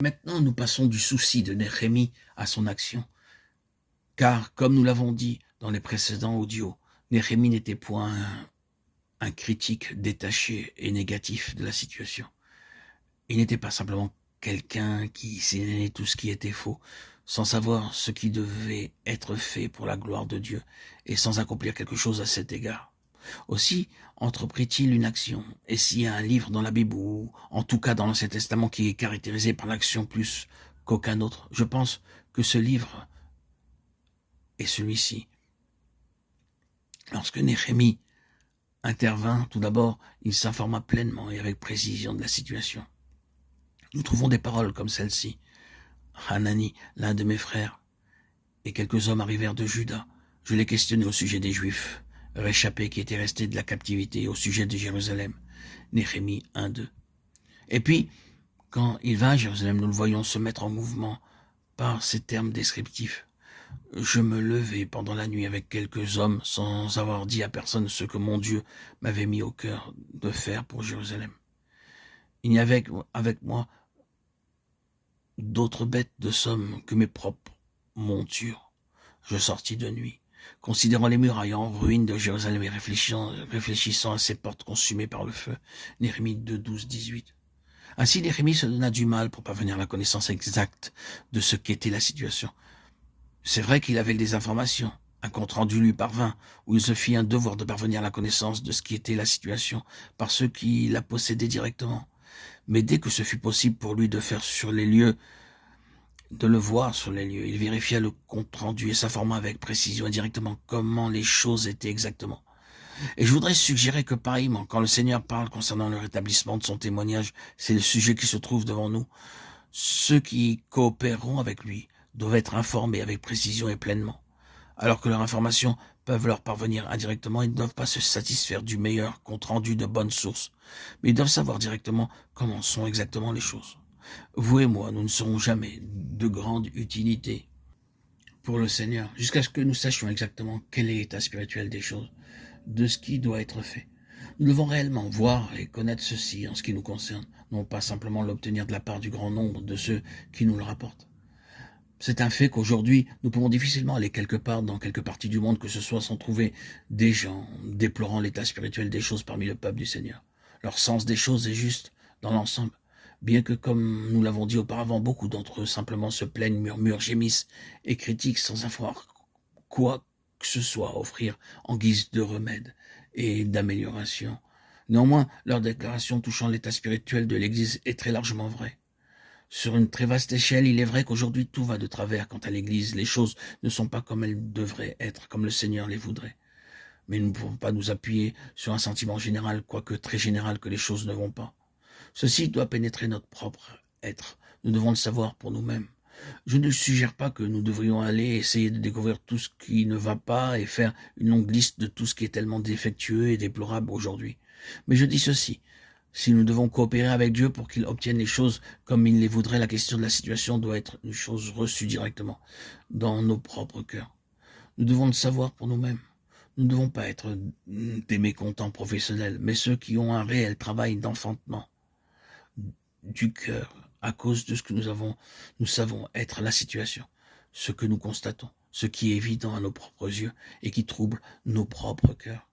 Maintenant, nous passons du souci de Néhémie à son action. Car, comme nous l'avons dit dans les précédents audios, Néhémie n'était point un critique détaché et négatif de la situation. Il n'était pas simplement quelqu'un qui signalait tout ce qui était faux, sans savoir ce qui devait être fait pour la gloire de Dieu, et sans accomplir quelque chose à cet égard. Aussi entreprit-il une action, et s'il y a un livre dans la Bible, ou en tout cas dans l'Ancien Testament, qui est caractérisé par l'action plus qu'aucun autre, je pense que ce livre est celui-ci. Lorsque Néhémie intervint, tout d'abord, il s'informa pleinement et avec précision de la situation. Nous trouvons des paroles comme celle-ci. Hanani, l'un de mes frères, et quelques hommes arrivèrent de Juda. Je les questionnai au sujet des Juifs, réchappés qui étaient restés de la captivité, au sujet de Jérusalem. Néhémie 1-2. Et puis, quand il vint à Jérusalem, nous le voyons se mettre en mouvement par ces termes descriptifs. Je me levai pendant la nuit avec quelques hommes sans avoir dit à personne ce que mon Dieu m'avait mis au cœur de faire pour Jérusalem. Il n'y avait avec moi d'autres bêtes de somme que mes propres montures. Je sortis de nuit, considérant les murailles en ruine de Jérusalem et réfléchissant à ces portes consumées par le feu. Néhémie 2:12-18. Ainsi Néhémie se donna du mal pour parvenir à la connaissance exacte de ce qu'était la situation. C'est vrai qu'il avait des informations. Un compte-rendu lui parvint, où il se fit un devoir de parvenir à la connaissance de ce qui était la situation par ceux qui la possédaient directement. Mais dès que ce fut possible pour lui de faire sur les lieux, de le voir sur les lieux, il vérifia le compte-rendu et s'informa avec précision et directement comment les choses étaient exactement. Et je voudrais suggérer que pareillement, quand le Seigneur parle concernant le rétablissement de son témoignage, c'est le sujet qui se trouve devant nous. Ceux qui coopéreront avec lui doivent être informés avec précision et pleinement. Alors que leurs informations peuvent leur parvenir indirectement, ils ne doivent pas se satisfaire du meilleur compte-rendu de bonnes sources, mais ils doivent savoir directement comment sont exactement les choses. Vous et moi, nous ne serons jamais de grande utilité pour le Seigneur, jusqu'à ce que nous sachions exactement quel est l'état spirituel des choses, de ce qui doit être fait. Nous devons réellement voir et connaître ceci en ce qui nous concerne, non pas simplement l'obtenir de la part du grand nombre de ceux qui nous le rapportent. C'est un fait qu'aujourd'hui, nous pouvons difficilement aller quelque part dans quelque partie du monde que ce soit sans trouver des gens déplorant l'état spirituel des choses parmi le peuple du Seigneur. Leur sens des choses est juste dans l'ensemble, bien que, comme nous l'avons dit auparavant, beaucoup d'entre eux simplement se plaignent, murmurent, gémissent et critiquent sans avoir quoi que ce soit à offrir en guise de remède et d'amélioration. Néanmoins, leur déclaration touchant l'état spirituel de l'Église est très largement vraie. Sur une très vaste échelle, il est vrai qu'aujourd'hui tout va de travers quant à l'Église. Les choses ne sont pas comme elles devraient être, comme le Seigneur les voudrait. Mais nous ne pouvons pas nous appuyer sur un sentiment général, quoique très général, que les choses ne vont pas. Ceci doit pénétrer notre propre être. Nous devons le savoir pour nous-mêmes. Je ne suggère pas que nous devrions aller essayer de découvrir tout ce qui ne va pas et faire une longue liste de tout ce qui est tellement défectueux et déplorable aujourd'hui. Mais je dis ceci. Si nous devons coopérer avec Dieu pour qu'il obtienne les choses comme il les voudrait, la question de la situation doit être une chose reçue directement dans nos propres cœurs. Nous devons le savoir pour nous-mêmes. Nous ne devons pas être des mécontents professionnels, mais ceux qui ont un réel travail d'enfantement du cœur à cause de ce que nous savons être la situation, ce que nous constatons, ce qui est évident à nos propres yeux et qui trouble nos propres cœurs.